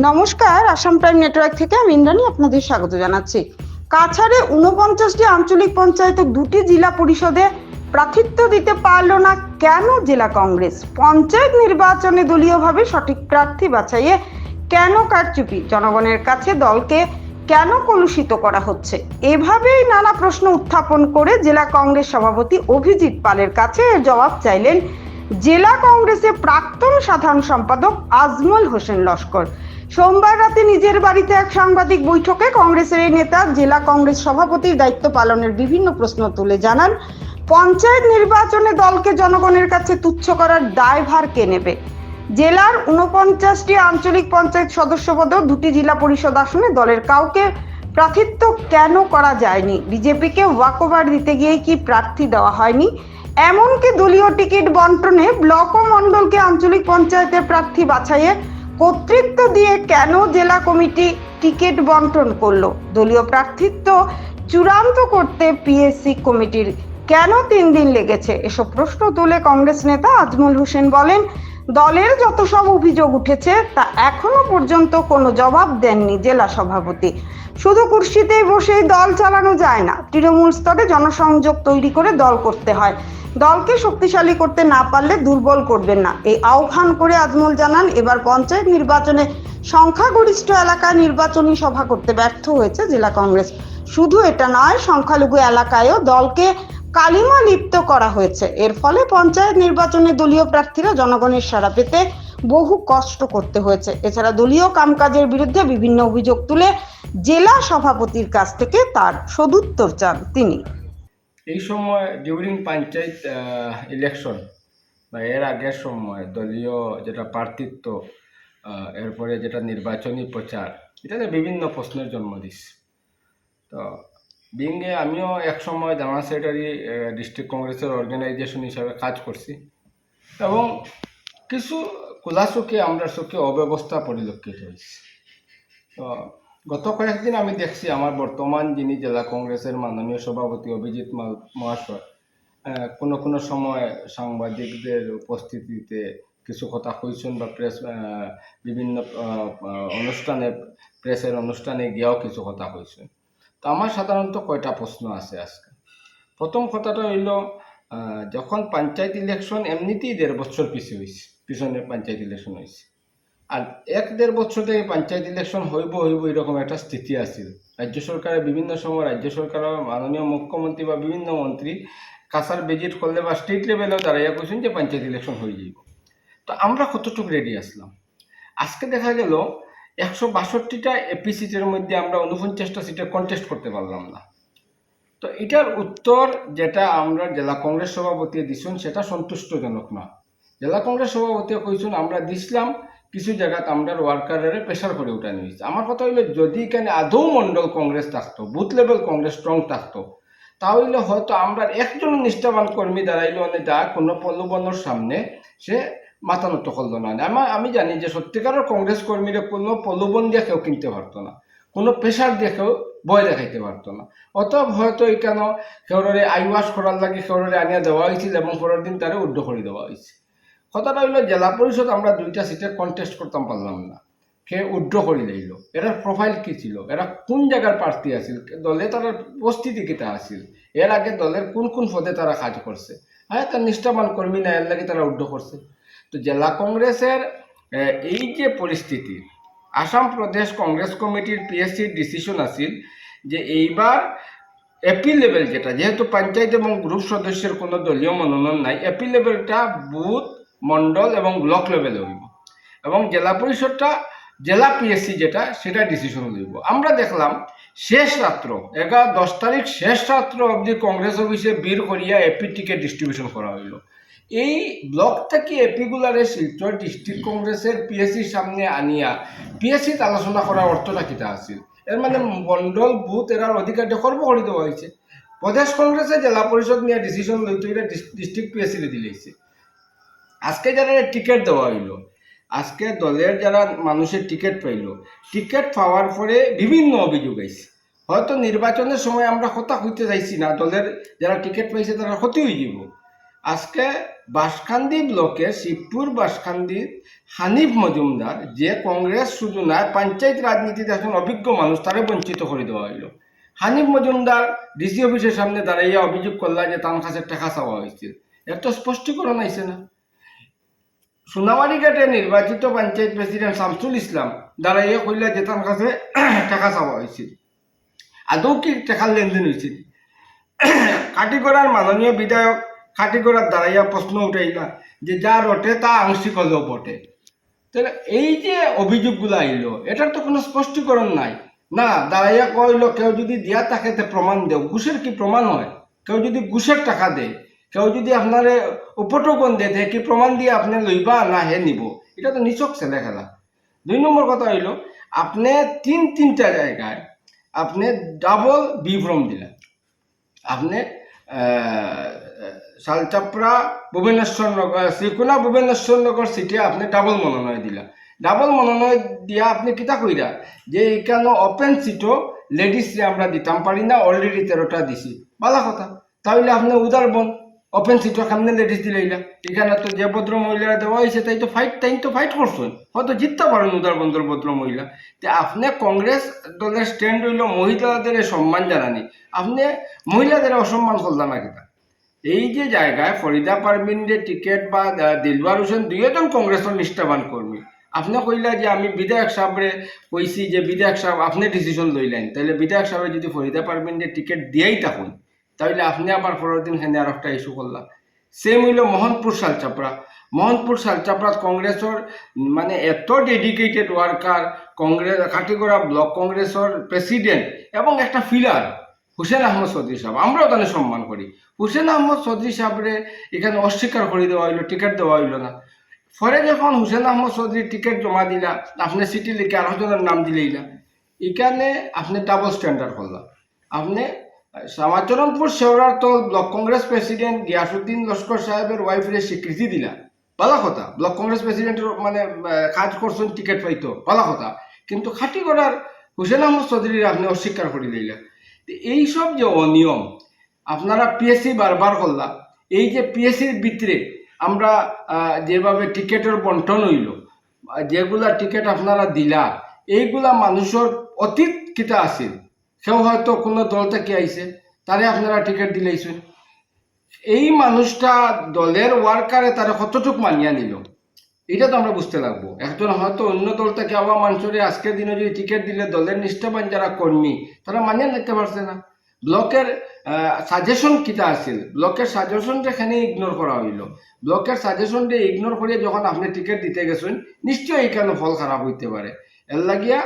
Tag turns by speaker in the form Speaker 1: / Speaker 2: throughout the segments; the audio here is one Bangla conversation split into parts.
Speaker 1: নমস্কার, আসাম প্রাইম নেটওয়ার্ক থেকে আমি ইন্দ্রাণী আপনাদের স্বাগত জানাচ্ছি। কাছাড়ে 49টি আঞ্চলিক পঞ্চায়েত, 2টি জেলা পরিষদে প্রার্থিত্ব দিতে পারল না কেন জেলা কংগ্রেস? পঞ্চায়েত নির্বাচনে দলীয়ভাবে সঠিক প্রার্থী বাছাইয়ে কেন কারচুপি? জনগণের কাছে দলকে কেন কলুষিত করা হচ্ছে? এভাবেই নানা প্রশ্ন উত্থাপন করে জেলা কংগ্রেস সভাপতি অভিজিৎ পালের কাছে এর জবাব চাইলেন জেলা কংগ্রেসের প্রাক্তন সাধারণ সম্পাদক আজমল হোসেন লস্কর। সোমবার রাতে নিজের বাড়িতে এক সাংবাদিক বৈঠকে কংগ্রেসের এই নেতা জেলা কংগ্রেস সভাপতির দায়িত্ব পালনের বিভিন্ন প্রশ্ন তুলে জানান, পঞ্চায়েত নির্বাচনে দলকে জনগণের কাছে তুচ্ছ করার দায়ভার কে নেবে? জেলার 49টি আঞ্চলিক পঞ্চায়েত সদস্য পদেও 2টি জেলা পরিষদ আসনে দলের কাউকে প্রার্থিত্ব কেন করা যায়নি? বিজেপিকে ওয়াকওভার দিতে গিয়ে কি প্রার্থী দেওয়া হয়নি? এমনকি দলীয় টিকিট বন্টনে ব্লক ও মণ্ডলকে আঞ্চলিক পঞ্চায়েতের প্রার্থী বাছাইয়ে কর্তৃত্ব দিয়ে কেন জেলা কমিটি টিকিট বন্টন করলো? দলীয় প্রার্থিত্ব চূড়ান্ত করতে পিএসসি কমিটির কেন 3 দিন লেগেছে? এসব প্রশ্ন তুলে কংগ্রেস নেতা আজমল হোসেন বলেন, দলের যত সব অভিযোগ উঠেছে তা এখনো পর্যন্ত কোনো জবাব দেননি জেলা সভাপতি। শুধু কুর্সিতেই বসেই দল চালানো যায় না, তৃণমূল স্তরে জনসংযোগ তৈরি করে দল করতে হয়। দলকে শক্তিশালী করতে না পারলে দুর্বল করবেন না, এই আহ্বান করে আজমল জানান, এবার পঞ্চায়েত নির্বাচনে সংখ্যাগরিষ্ঠ এলাকায় নির্বাচনী সভা করতে ব্যর্থ হয়েছে জেলা কংগ্রেস। শুধু এটা নয়, সংখ্যালঘু এলাকায়ও দলকে কালিমা লিপ্ত করা হয়েছে। এর ফলে পঞ্চায়েত নির্বাচনে দলীয় প্রার্থীরা জনগণের সাড়া পেতে বহু কষ্ট করতে হয়েছে। এছাড়া দলীয় কামকাজের বিরুদ্ধে বিভিন্ন অভিযোগ তুলে জেলা সভাপতির কাছ থেকে তার সদুত্তর চান তিনি।
Speaker 2: এই সময় ডিউরিং পঞ্চায়েত ইলেকশন বা এর আগের সময় দলীয় যেটা প্রার্থিত্ব, এরপরে যেটা নির্বাচনী প্রচার, এটাতে বিভিন্ন প্রশ্নের জন্ম দিচ্ছে। তো বিঙ্গে আমিও এক সময় জেনারেল সেক্রেটারি ডিস্ট্রিক্ট কংগ্রেসের অর্গানাইজেশন হিসাবে কাজ করছি এবং কিছু খোলাচোখে আমরা চোখে অব্যবস্থা পরিলক্ষিত হয়েছে। তো গত কয়েকদিন আমি দেখছি আমার বর্তমান যিনি জেলা কংগ্রেসের মাননীয় সভাপতি অভিজিৎ মহাশয় কোনো কোনো সময় সাংবাদিকদের উপস্থিতিতে কিছু কথা কইছেন বা প্রেস বিভিন্ন অনুষ্ঠানে প্রেসের অনুষ্ঠানে গিয়েও কিছু কথা কইছেন। তো আমার সাধারণত কয়টা প্রশ্ন আছে আজকে। প্রথম কথাটা হইল, যখন পঞ্চায়েত ইলেকশন এমনিতেই 1.5 বছর পিছনে পঞ্চায়েত ইলেকশন হয়েছে, আর 1-1.5 বছর থেকে পঞ্চায়েত ইলেকশন হইব এরকম একটা স্থিতি আছিল। রাজ্য সরকারের বিভিন্ন সময় রাজ্য সরকারের মাননীয় মুখ্যমন্ত্রী বা বিভিন্ন মন্ত্রী কাছার ভিজিট করলে বা স্টেট লেভেলেও দাঁড়াইয়া কইছেন যে পঞ্চায়েত ইলেকশন হয়ে যাইব। তো আমরা কতটুকু রেডি আসলাম? আজকে দেখা গেল 162টা এপি সিটের মধ্যে আমরা 49টা সিটে কন্টেস্ট করতে পারলাম না। তো এটার উত্তর যেটা আমরা জেলা কংগ্রেস সভাপতি দিছেন সেটা সন্তুষ্টজনক না। জেলা কংগ্রেস সভাপতি কইছেন আমরা দিছিলাম কিছু জায়গাতে আমরা ওয়ার্কারের প্রেশার করে উঠানো হয়েছে। আমার কথা হইলো, যদি এখানে আদৌ মন্ডল কংগ্রেস থাকতো, বুথ লেভেল কংগ্রেস স্ট্রং থাকতো, তাহলে হয়তো আমরা একজন নিষ্ঠাবান কর্মী দাঁড়াইলে অনেক যা কোনো প্রলোভনের সামনে সে মাথা নত করলো না। আমি জানি যে সত্যিকারের কংগ্রেস কর্মীরা কোনো প্রলোভন দিয়ে কেউ কিনতে পারতো না, কোনো প্রেশার দিয়ে কেউ ভয় দেখাইতে পারতো না। অতএব হয়তো এখানে কেউরে আইওয়াশ করার লাগে কেউরে আনিয়া দেওয়া হয়েছিল এবং পরের দিন তারে উদ্ধ করে দেওয়া হয়েছে। কথাটা হইলো, জেলা পরিষদ আমরা 2টা সিটে কন্টেস্ট করতাম পারলাম না, কে উড্র করে লইল। এটার প্রোফাইল কি ছিল, এরা কোন জায়গার প্রার্থী আছিল, দলে তার উপস্থিতি কিটা আছিল, এর আগে দলের কোন কোন পদে তারা কাজ করছে, হ্যাঁ তার নিষ্ঠাবান কর্মী না, এর লাগে তারা উড্র করছে। তো জেলা কংগ্রেসের এই যে পরিস্থিতি, আসাম প্রদেশ কংগ্রেস কমিটির পিএসসির ডিসিশন আছিল যে এইবার এপি লেভেল যেটা, যেহেতু পঞ্চায়েত এবং গ্রুপ সদস্যের কোনো দলীয় মনোনয়ন নাই, এপি লেভেলটা বুথ মন্ডল এবং ব্লক লেভেলে হইব এবং জেলা পরিষদটা জেলা পিএসসি যেটা সেটা ডিসিশন লইব। আমরা দেখলাম শেষ রাত্র 10 তারিখ শেষ রাত্র অবধি কংগ্রেস অফিসে বীর করিয়া এপি টিকিট ডিস্ট্রিবিউশন করা হইল। এই ব্লক থেকে এপিগুলারে শিলচর ডিস্ট্রিক্ট কংগ্রেসের পিএসসির সামনে আনিয়া পিএসসিতে আলোচনা করার অর্থটা কিটা আছিল? এর মানে মন্ডল বুথ এরার অধিকার খর্ব করে দেওয়া হয়েছে। প্রদেশ কংগ্রেসে জেলা পরিষদ নিয়ে ডিসিশন লইতো, এটা ডিস্ট্রিক্ট পিএসসিতে দিলেছে। আজকে যারা টিকিট দেওয়া হইল, আজকে দলের যারা মানুষের টিকিট পাইল, টিকিট পাওয়ার পরে বিভিন্ন অভিযোগ আইছে। হয়তো নির্বাচনের সময় আমরা কথা হইতে চাইছি না, দলের যারা টিকিট পাইছে তারা ক্ষতি হয়ে যাব, আজকে বাঁশখান্দি ব্লকে শিবপুর বাঁশখান্দির হানিফ মজুমদার, যে কংগ্রেস শুধু নয় পঞ্চায়েত রাজনীতিতে একজন অভিজ্ঞ মানুষ, তারে বঞ্চিত করে দেওয়া হইল। হানিফ মজুমদার ডিসি অফিসের সামনে দাঁড়াইয়া অভিযোগ করলা যে তার কাছে টাকা চাওয়া হয়েছিল। এর তো স্পষ্টীকরণ আইছে না। সোনামারি ঘাটে নির্বাচিত পঞ্চায়েত প্রেসিডেন্ট শামসুল ইসলাম দাঁড়াইয়া কইলা যে তার কাছে টাকা চাওয়া হয়েছিল। আদৌ কি টাকার লেনদেন হয়েছিল? কাটিগড়ার মাননীয় বিধায়ক কাটিগড়ার দাঁড়াইয়া প্রশ্ন উঠাইলা যে যা রটে তা আংশিক হলেও বটে। তাহলে এই যে অভিযোগগুলো আইলো, এটার তো কোনো স্পষ্টীকরণ নাই। না, দাঁড়াইয়া কইলো কেউ যদি দিয়া থাকে তে প্রমাণ দেও। ঘুষের কি প্রমাণ হয়? কেউ যদি ঘুষের টাকা দেয়, কেউ যদি আপনার উপটোকন দেয়, কি প্রমাণ দিয়ে আপনি লইবা না হে নিব? এটা তো নিছক ছেলে খেলা। 2 নম্বর কথা হইল, আপনি তিনটা জায়গায় আপনি ডাবল বিভ্রম দিলেন। আপনি শালচাপড়া ভুবনেশ্বরনগর শ্রীকোনা ভুবনেশ্বরনগর সিটে আপনি ডাবল মনোনয়ন দিলা। ডাবল মনোনয়ন দিয়া আপনি কিতা কইরা যে এখানে ওপেন সিটও লেডিসরে আমরা দিতাম পারি না, অলরেডি 13টা দিছি। ভালো কথা, তাহলে আপনি উদারবন ওপেন সিটও সামনে লেডিস দিলাইলা। এখানে তো যে ভদ্র মহিলারা দেওয়া হয়েছে তাই তো ফাইট করছেন, হয়তো জিততে পারেন উদারবন্দর ভদ্র মহিলা। তো আপনি কংগ্রেস দলের স্ট্যান্ড হইল মহিলাদের সম্মান জানানি, আপনি মহিলাদের অসম্মান করলেন না কিনা? এই যে জায়গায় ফরিদা পারভিনের টিকেট বা দিলবার হোসেন দুইজন কংগ্রেসের নিষ্ঠাবান কর্মী, আপনি কইলা যে আমি বিধায়ক সাহেবরে কইছি যে বিধায়ক সাহেব আপনি ডিসিশন লইলেন, তাহলে বিধায়ক সাহেব যদি ফরিদা পারভিনের টিকেট দিয়েই থাকুন, তাহলে আপনি আবার পরের দিন হেনে আর একটা ইস্যু করলাম। সেম হইল মোহনপুর শালচাপড়া কংগ্রেসের মানে এত dedicated worker, Congress Katigorah block কংগ্রেসের প্রেসিডেন্ট এবং একটা ফিলার হুসেন আহমদ চৌধুরী সাহেব, আমরাও তাদের সম্মান করি। হুসেন আহমদ চৌধুরী সাহেবরে এখানে অস্বীকার করে দেওয়া হইলো, টিকিট দেওয়া হইলো না। পরে যখন হুসেন আহমদ চৌধুরী টিকিট জমা দিলা, আপনি সিটি লিখে আরো জনের নাম দিলেইলা। এখানে আপনি ডাবল স্ট্যান্ডার্ড করলাম। আপনি শ্যামাচরণপুর শেওড়ার তো ব্লক কংগ্রেস প্রেসিডেন্ট গিয়াসুদ্দিন লস্কর সাহেবের ওয়াইফের স্বীকৃতি দিলা, ভালো কথা। ব্লক কংগ্রেস প্রেসিডেন্টের মানে কাজ করছেন, টিকিট পাইতো, ভালো কথা। কিন্তু খাটিগড়ার হুসেন আহমদ চৌধুরীর আপনি অস্বীকার করে দিলা। এইসব যে অনিয়ম আপনারা পিএসসি বারবার করলা, এই যে পিএসসির ভিতরে আমরা যেভাবে টিকেটের বন্টন হইল, যেগুলা টিকেট আপনারা দিলা, এইগুলা মানুষের অতীত কিতা আছিল। সেও হয়তো কোনো দল থেকে আইছে, তারে আপনারা টিকিট দিলেইছেন। এই মানুষটা দলের ওয়ার্কারে তারা কতটুক মানিয়া নিল, এটা তো আমরা বুঝতে লাগবো। একজন হয়তো অন্য দল থেকে আবার মানুষের আজকের দিনে যদি টিকিট দিলে দলের নিষ্ঠাবান যারা কর্মী তারা মানিয়ে নিতে পারছে না। ব্লকের সাজেশন কিতা আছিল, ব্লকের সাজেশনটা এখানে ইগনোর করা হইল। ব্লকের সাজেশনটা ইগনোর করে যখন আপনি টিকিট দিতে গেছেন, নিশ্চয়ই এখানে ফল খারাপ হইতে পারে। এর লাগিয়া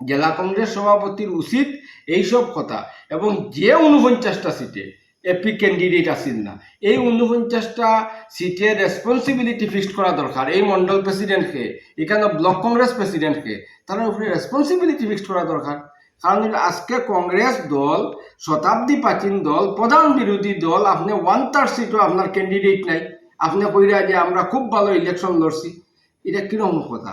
Speaker 2: জেলা কংগ্রেস সভাপতির উচিত এইসব কথা, এবং যে 49টা সিটে এপি ক্যান্ডিডেট আসিল না, এই 49টা সিটের রেসপন্সিবিলিটি ফিক্সড করা দরকার। এই মন্ডল প্রেসিডেন্টকে, এখানে ব্লক কংগ্রেস প্রেসিডেন্টকে, তার উপরে রেসপন্সিবিলিটি ফিক্সড করা দরকার। কারণ আজকে কংগ্রেস দল শতাব্দী প্রাচীন দল, প্রধান বিরোধী দল, আপনি 1/3 সিটও আপনার ক্যান্ডিডেট নাই, আপনি কইরা যে আমরা খুব ভালো ইলেকশন লড়ছি, এটা কিরকম কথা?